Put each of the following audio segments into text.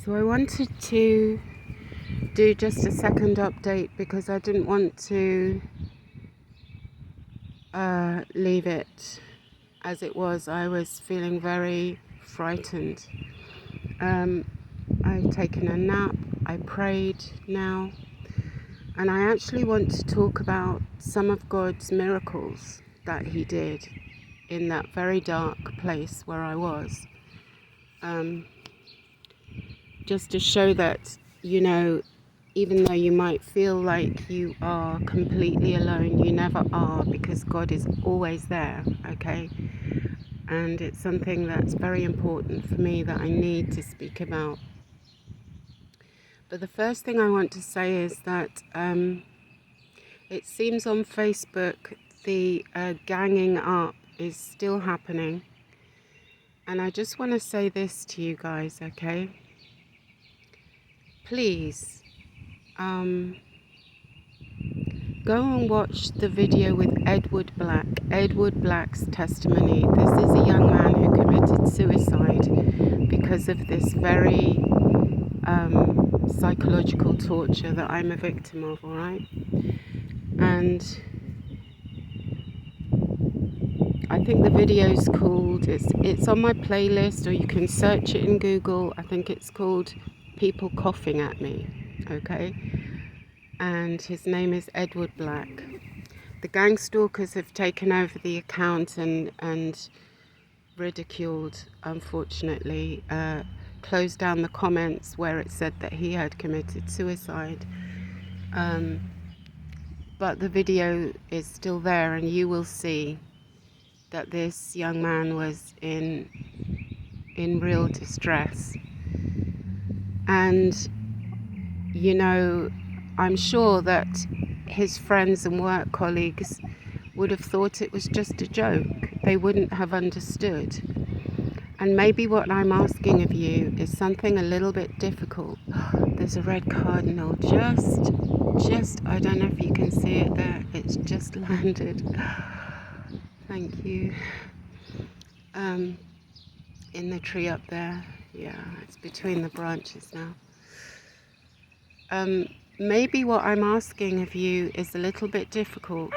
So I wanted to do just a second update because I didn't want to leave it as it was. I was feeling very frightened. I've taken a nap, I prayed now, and I actually want to talk about some of God's miracles that He did in that very dark place where I was. Just to show that, even though you might feel like you are completely alone, you never are, because God is always there, okay? And it's something that's very important for me that I need to speak about. But the first thing I want to say is that it seems on Facebook the ganging up is still happening. And I just want to say this to you guys, okay? Please, go and watch the video with Edward Black. Edward Black's testimony. This is a young man who committed suicide because of this very psychological torture that I'm a victim of, alright? And I think the video's called, it's on my playlist, or you can search it in Google. I think it's called People Coughing at Me, okay? And his name is Edward Black. The gang stalkers have taken over the account and ridiculed, unfortunately, closed down the comments where it said that he had committed suicide. But the video is still there, and you will see that this young man was in real distress. And, I'm sure that his friends and work colleagues would have thought it was just a joke. They wouldn't have understood. And maybe what I'm asking of you is something a little bit difficult. There's a red cardinal just, I don't know if you can see it there. It's just landed. Thank you. In the tree up there. Yeah, it's between the branches now. Maybe what I'm asking of you is a little bit difficult.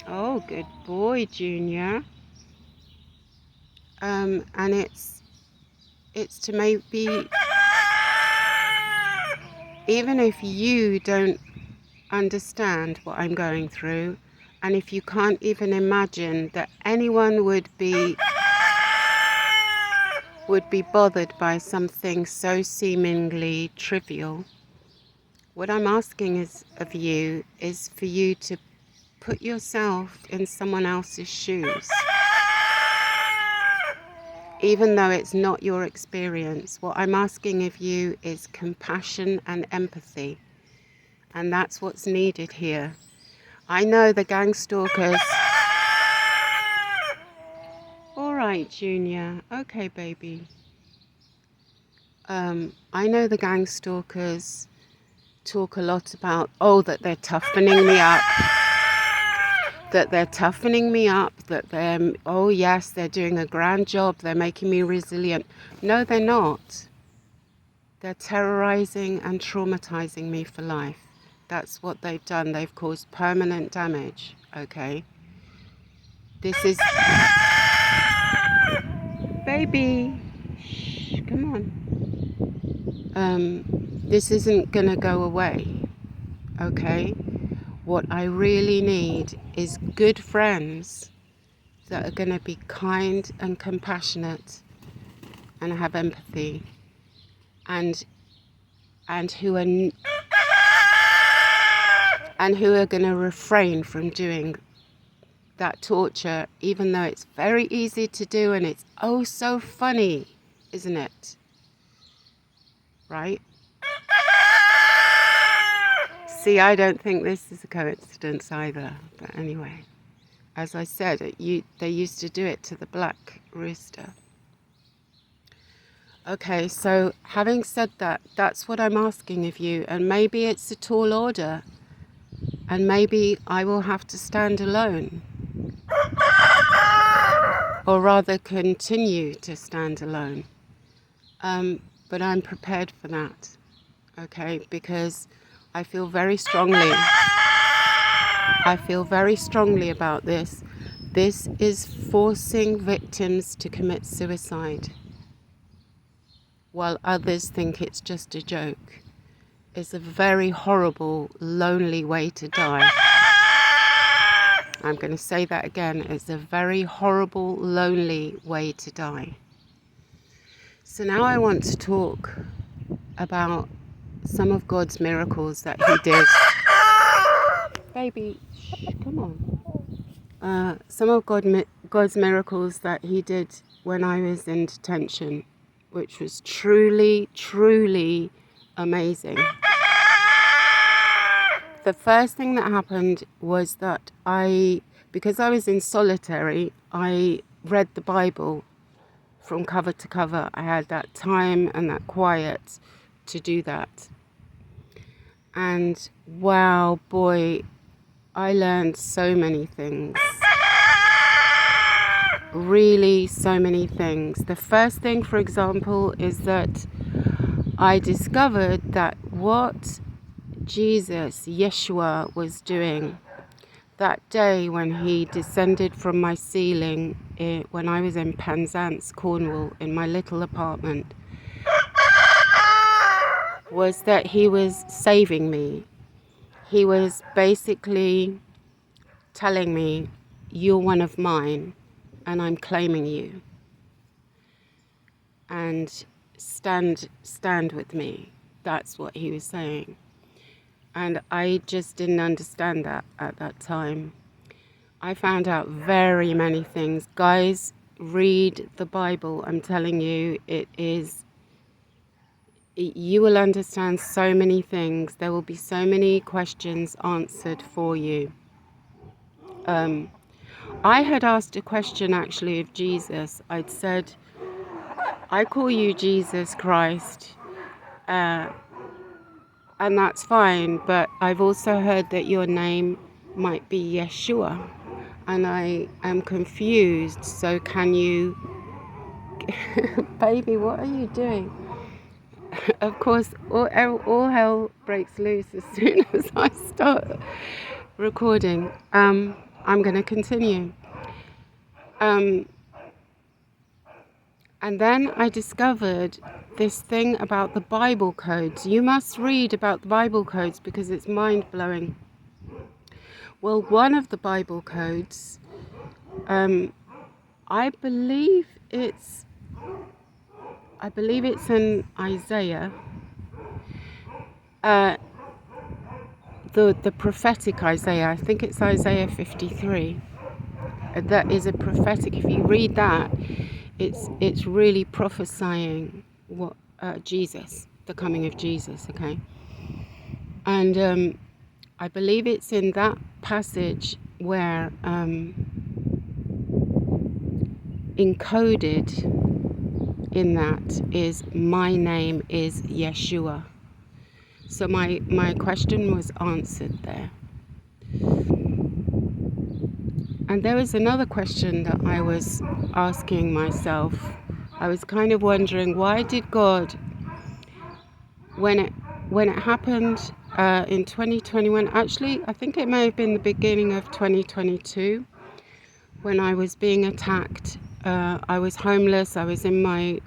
Oh, good boy, Junior. And it's to maybe, even if you don't understand what I'm going through, and if you can't even imagine that anyone would be bothered by something so seemingly trivial, what I'm asking of you is for you to put yourself in someone else's shoes. Even though it's not your experience, what I'm asking of you is compassion and empathy. And that's what's needed here. I know the gang stalkers. All right, Junior. Okay, baby. I know the gang stalkers talk a lot about, that they're toughening me up. That they're, oh yes, they're doing a grand job. They're making me resilient. No, they're not. They're terrorizing and traumatizing me for life. That's what they've done. They've caused permanent damage, okay? This is... Baby! Shh, come on. This isn't gonna go away, okay? What I really need is good friends that are gonna be kind and compassionate and have empathy, and who are going to refrain from doing that torture, even though it's very easy to do, and it's oh so funny, isn't it? Right? See, I don't think this is a coincidence either. But anyway, as I said, they used to do it to the black rooster. Okay, so having said that, that's what I'm asking of you. And maybe it's a tall order. And maybe I will have to stand alone. Or rather continue to stand alone. But I'm prepared for that, okay? Because I feel very strongly. I feel very strongly about this. This is forcing victims to commit suicide, while others think it's just a joke. It's a very horrible, lonely way to die. I'm going to say that again. It's a very horrible, lonely way to die. So now I want to talk about some of God's miracles that he did. Baby, shh, come on. Some of God's miracles that he did when I was in detention, which was truly, truly amazing. The first thing that happened was that because I was in solitary, I read the Bible from cover to cover. I had that time and that quiet to do that. And wow, boy, I learned so many things. Really, so many things. The first thing, for example, is that I discovered that what Jesus, Yeshua, was doing that day when he descended from my ceiling when I was in Penzance, Cornwall, in my little apartment, was that he was saving me. He was basically telling me, you're one of mine and I'm claiming you. And stand with me. That's what he was saying. And I just didn't understand that at that time. I found out very many things. Guys, read the Bible. I'm telling you, you will understand so many things. There will be so many questions answered for you. I had asked a question actually of Jesus. I'd said, I call you Jesus Christ, and that's fine, but I've also heard that your name might be Yeshua, and I am confused, so can you... Baby, what are you doing? Of course, all hell breaks loose as soon as I start recording. I'm going to continue. And then I discovered this thing about the Bible codes. You must read about the Bible codes because it's mind-blowing. Well, one of the Bible codes, I believe it's in Isaiah, the prophetic Isaiah. I think it's Isaiah 53. That is a prophetic. If you read that, it's really prophesying what Jesus, the coming of Jesus. Okay, and I believe it's in that passage where encoded in that is, my name is Yeshua. So my question was answered there. And there was another question that I was asking myself. I was kind of wondering, why did God, when it happened in 2021, actually I think it may have been the beginning of 2022, when I was being attacked. I was homeless, I was in my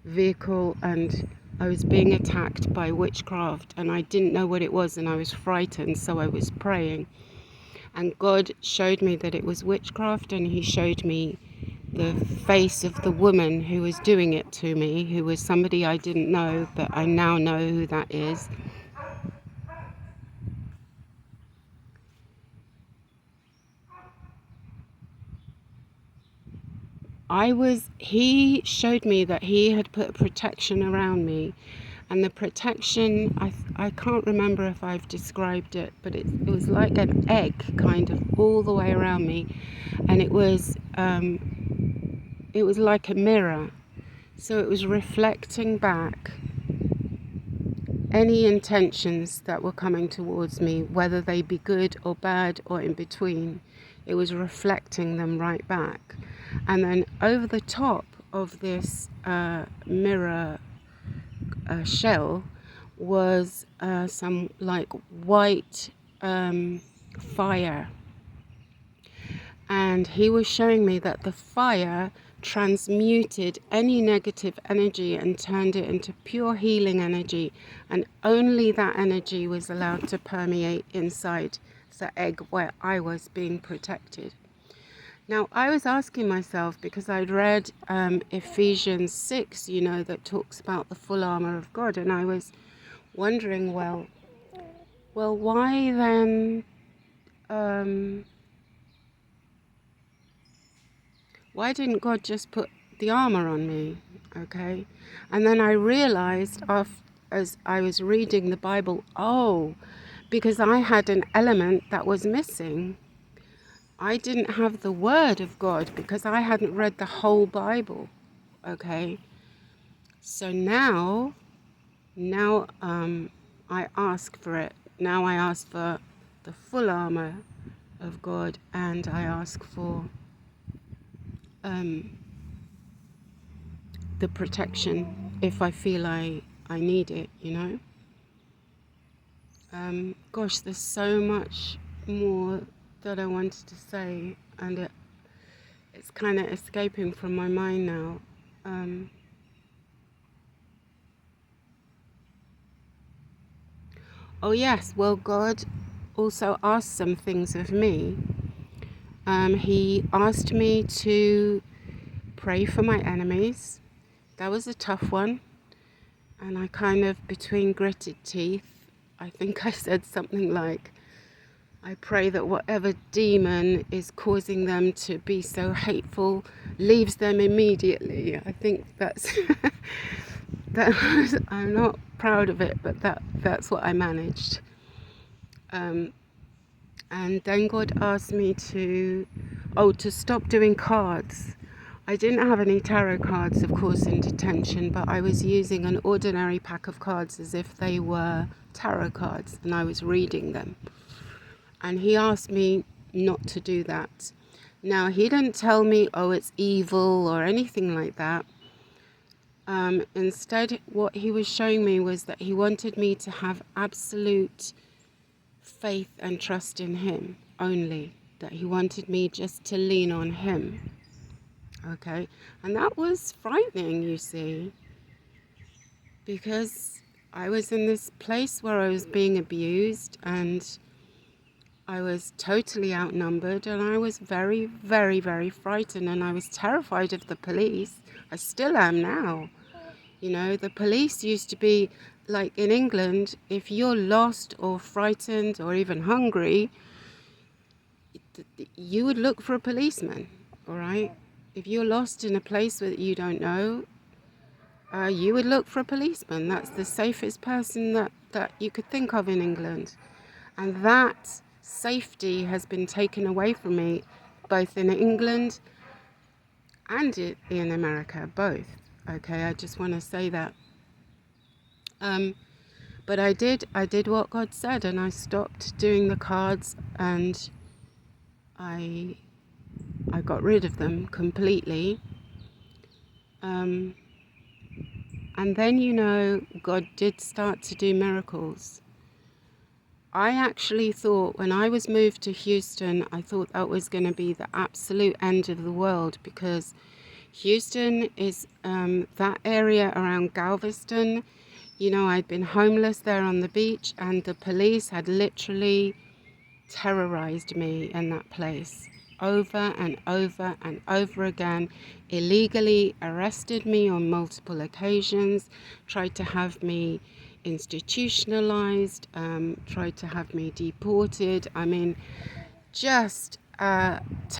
vehicle, and I was being attacked by witchcraft, and I didn't know what it was, and I was frightened, so I was praying. And God showed me that it was witchcraft, and he showed me the face of the woman who was doing it to me, who was somebody I didn't know, but I now know who that is. He showed me that he had put protection around me, and the protection, I can't remember if I've described it, but it was like an egg kind of all the way around me, and it was like a mirror, so it was reflecting back any intentions that were coming towards me, whether they be good or bad or in between. It was reflecting them right back. And then over the top of this mirror shell was some like white fire, and he was showing me that the fire transmuted any negative energy and turned it into pure healing energy, and only that energy was allowed to permeate inside the egg where I was being protected. Now, I was asking myself, because I'd read Ephesians 6, that talks about the full armor of God, and I was wondering, well, why then, why didn't God just put the armor on me? Okay. And then I realized as I was reading the Bible, because I had an element that was missing. I didn't have the word of God because I hadn't read the whole Bible. Okay. So now I ask for it. Now I ask for the full armor of God, and I ask for the protection if I feel I need it, Gosh, there's so much more that I wanted to say, and it's kind of escaping from my mind now. Oh yes, well, God also asked some things of me. He asked me to pray for my enemies. That was a tough one. And I kind of, between gritted teeth, I think I said something like, I pray that whatever demon is causing them to be so hateful leaves them immediately. I think that's I'm not proud of it, but that's what I managed. And then God asked me to stop doing cards. I didn't have any tarot cards, of course, in detention, but I was using an ordinary pack of cards as if they were tarot cards, and I was reading them. And he asked me not to do that. Now, he didn't tell me, it's evil or anything like that. Instead, what he was showing me was that he wanted me to have absolute faith and trust in him only. That he wanted me just to lean on him. Okay? And that was frightening, you see. Because I was in this place where I was being abused, and I was totally outnumbered, and I was very, very, very frightened, and I was terrified of the police. I still am now. The police used to be, like in England, if you're lost or frightened or even hungry, you would look for a policeman, all right? If you're lost in a place that you don't know, you would look for a policeman. That's the safest person that you could think of in England. And that safety has been taken away from me, both in England and in America, both. Okay, I just want to say that. But I did what God said, and I stopped doing the cards, and I got rid of them completely. And then, God did start to do miracles. I actually thought, when I was moved to Houston, I thought that was going to be the absolute end of the world, because Houston is that area around Galveston. I'd been homeless there on the beach, and the police had literally terrorized me in that place over and over and over again, illegally arrested me on multiple occasions, tried to have me institutionalized, tried to have me deported. I mean, just